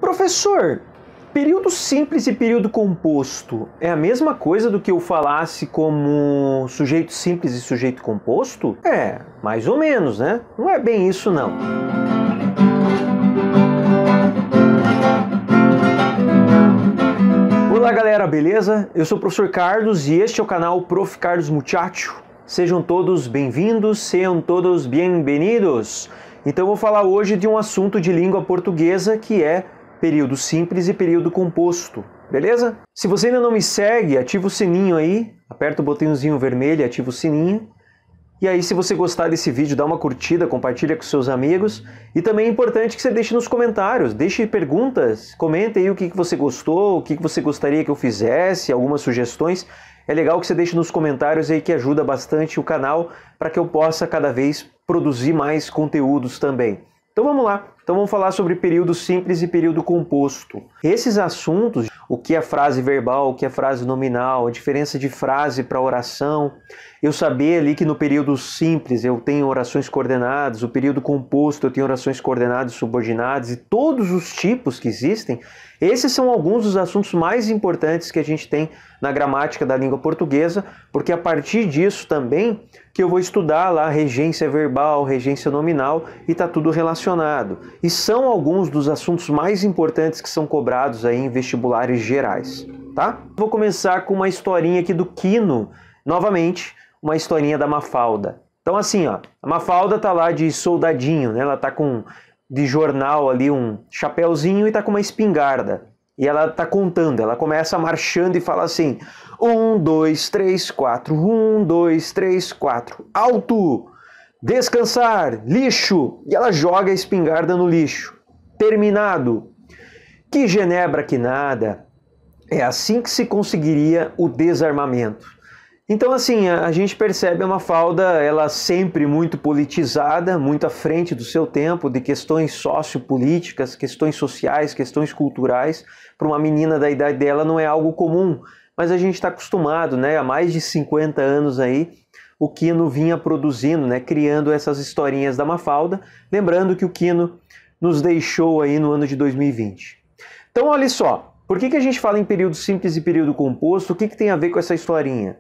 Professor, período simples e período composto é a mesma coisa do que eu falasse como sujeito simples e sujeito composto? É, mais ou menos, né? Não é bem isso, não. Olá galera, beleza? Eu sou o professor Carlos e este é o canal Prof. Carlos Muchacho. Sejam todos bem-vindos, sejam todos bem-vindos. Então eu vou falar hoje de um assunto de língua portuguesa que é período simples e período composto, beleza? Se você ainda não me segue, ativa o sininho aí, aperta o botãozinho vermelho e ativa o sininho. E aí, se você gostar desse vídeo, dá uma curtida, compartilha com seus amigos. E também é importante que você deixe nos comentários, deixe perguntas, comente aí o que você gostou, o que você gostaria que eu fizesse, algumas sugestões. É legal que você deixe nos comentários aí que ajuda bastante o canal para que eu possa cada vez produzir mais conteúdos também. Então vamos lá, então vamos falar sobre período simples e período composto. Esses assuntos, o que é frase verbal, o que é frase nominal, a diferença de frase para oração, eu saber ali que no período simples eu tenho orações coordenadas, o período composto eu tenho orações coordenadas e subordinadas e todos os tipos que existem, esses são alguns dos assuntos mais importantes que a gente tem na gramática da língua portuguesa, porque a partir disso também que eu vou estudar lá regência verbal, regência nominal e está tudo relacionado. E são alguns dos assuntos mais importantes que são cobrados aí em vestibulares gerais, tá? Vou começar com uma historinha aqui do Quino, novamente, uma historinha da Mafalda. Então assim, ó, a Mafalda tá lá de soldadinho, né? Ela tá com de jornal ali um chapéuzinho e tá com uma espingarda. E ela tá contando, ela começa marchando e fala assim: 1, 2, 3, 4, 1, 2, 3, 4, alto, descansar, lixo. E ela joga a espingarda no lixo. Terminado. Que genebra que nada. É assim que se conseguiria o desarmamento. Então assim, a gente percebe a Mafalda, ela sempre muito politizada, muito à frente do seu tempo, de questões sociopolíticas, questões sociais, questões culturais. Para uma menina da idade dela não é algo comum, mas a gente está acostumado, né? Há mais de 50 anos aí, o Quino vinha produzindo, né? Criando essas historinhas da Mafalda. Lembrando que o Quino nos deixou aí no ano de 2020. Então olha só, por que a gente fala em período simples e período composto? O que tem a ver com essa historinha?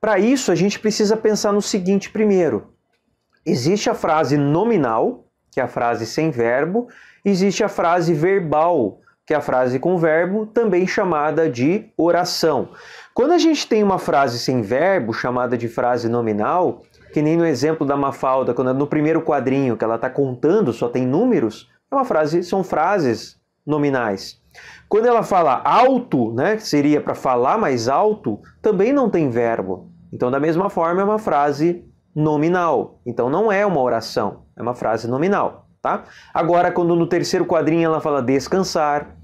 Para isso, a gente precisa pensar no seguinte primeiro. Existe a frase nominal, que é a frase sem verbo, existe a frase verbal, que é a frase com verbo, também chamada de oração. Quando a gente tem uma frase sem verbo, chamada de frase nominal, que nem no exemplo da Mafalda, quando no primeiro quadrinho que ela está contando, só tem números, são frases nominais. Quando ela fala alto, né, que seria para falar mais alto, também não tem verbo. Então, da mesma forma, é uma frase nominal. Então, não é uma oração, é uma frase nominal, tá? Agora, quando no terceiro quadrinho ela fala descansar,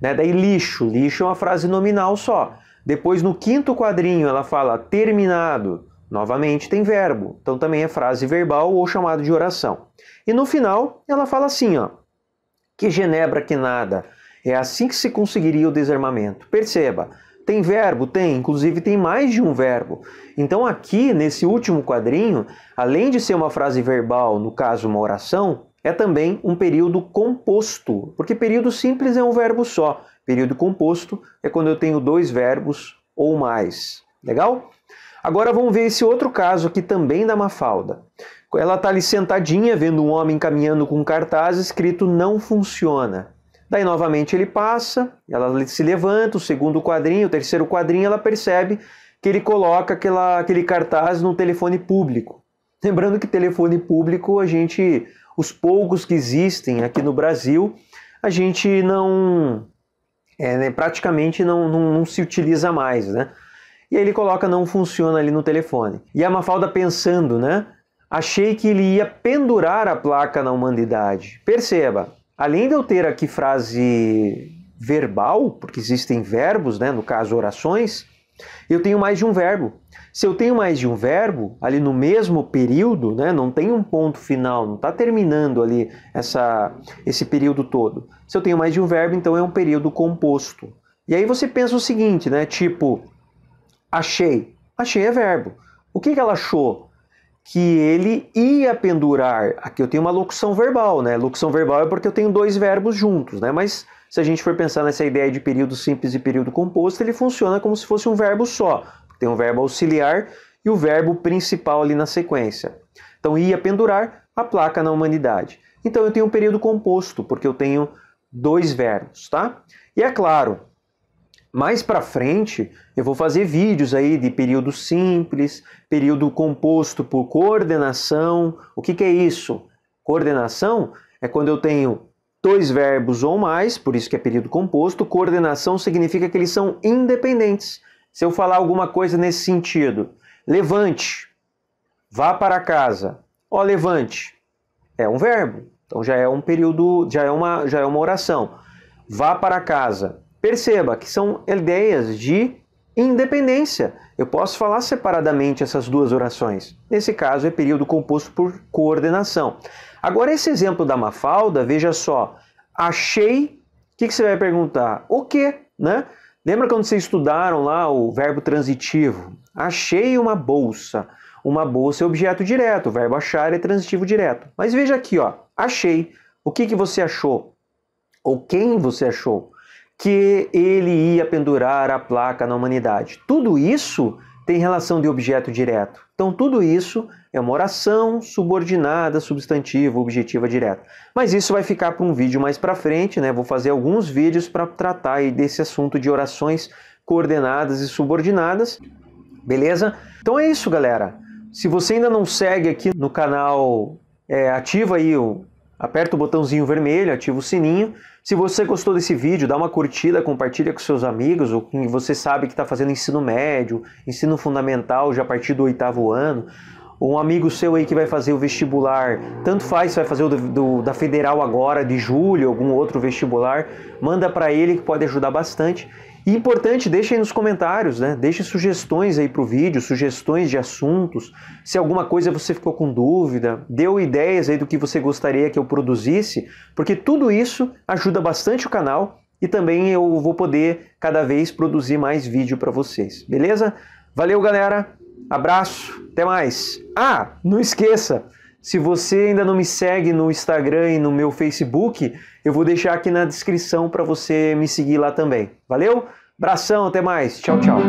né, daí lixo. Lixo é uma frase nominal só. Depois, no quinto quadrinho, ela fala terminado. Novamente, tem verbo. Então, também é frase verbal ou chamado de oração. E no final, ela fala assim, ó. Que genebra que nada. É assim que se conseguiria o desarmamento. Perceba, tem verbo? Tem, inclusive tem mais de um verbo. Então aqui, nesse último quadrinho, além de ser uma frase verbal, no caso uma oração, é também um período composto, porque período simples é um verbo só. Período composto é quando eu tenho dois verbos ou mais. Legal? Agora vamos ver esse outro caso aqui também da Mafalda. Ela está ali sentadinha, vendo um homem caminhando com um cartaz escrito não funciona. Daí novamente ele passa, ela se levanta, o segundo quadrinho, o terceiro quadrinho, ela percebe que ele coloca aquele cartaz no telefone público. Lembrando que telefone público, os poucos que existem aqui no Brasil, a gente praticamente não se utiliza mais, né? E aí ele coloca não funciona ali no telefone. E a Mafalda pensando, né? Achei que ele ia pendurar a placa na humanidade. Perceba. Além de eu ter aqui frase verbal, porque existem verbos, né, no caso orações, eu tenho mais de um verbo. Se eu tenho mais de um verbo, ali no mesmo período, né, não tem um ponto final, não está terminando ali esse período todo. Se eu tenho mais de um verbo, então é um período composto. E aí você pensa o seguinte, né, tipo, achei. Achei é verbo. O que ela achou? que ele ia pendurar. Aqui eu tenho uma locução verbal, né? Locução verbal é porque eu tenho dois verbos juntos, né? Mas se a gente for pensar nessa ideia de período simples e período composto, ele funciona como se fosse um verbo só. Tem um verbo auxiliar e o verbo principal ali na sequência. Então, ia pendurar a placa na humanidade. Então, eu tenho um período composto, porque eu tenho dois verbos, tá? E é claro, mais para frente, eu vou fazer vídeos aí de período simples, período composto por coordenação. O que é isso? Coordenação é quando eu tenho dois verbos ou mais, por isso que é período composto. Coordenação significa que eles são independentes. Se eu falar alguma coisa nesse sentido, levante, vá para casa. Ó, levante, é um verbo, então já é um período, já é uma oração. Vá para casa. Perceba que são ideias de independência. Eu posso falar separadamente essas duas orações. Nesse caso, é período composto por coordenação. Agora, esse exemplo da Mafalda, veja só. Achei, o que você vai perguntar? O quê? Né? Lembra quando vocês estudaram lá o verbo transitivo? Achei uma bolsa. Uma bolsa é objeto direto, o verbo achar é transitivo direto. Mas veja aqui, ó. Achei. O que você achou? Ou quem você achou? Que ele ia pendurar a placa na humanidade. Tudo isso tem relação de objeto direto. Então, tudo isso é uma oração subordinada, substantiva, objetiva direta. Mas isso vai ficar para um vídeo mais para frente, né? Vou fazer alguns vídeos para tratar aí desse assunto de orações coordenadas e subordinadas. Beleza? Então é isso, galera. Se você ainda não segue aqui no canal, ativa aí aperta o botãozinho vermelho, ativa o sininho. Se você gostou desse vídeo, dá uma curtida, compartilha com seus amigos, ou quem você sabe que está fazendo ensino médio, ensino fundamental já a partir do 8º ano, ou um amigo seu aí que vai fazer o vestibular, tanto faz se vai fazer o da Federal agora, de julho, algum outro vestibular, manda para ele que pode ajudar bastante. E importante, deixe aí nos comentários, né? Deixe sugestões aí para o vídeo, sugestões de assuntos. Se alguma coisa você ficou com dúvida, deu ideias aí do que você gostaria que eu produzisse, porque tudo isso ajuda bastante o canal e também eu vou poder cada vez produzir mais vídeo para vocês, beleza? Valeu, galera! Abraço, até mais! Ah, não esqueça! Se você ainda não me segue no Instagram e no meu Facebook, eu vou deixar aqui na descrição para você me seguir lá também. Valeu? Abração, até mais. Tchau, tchau.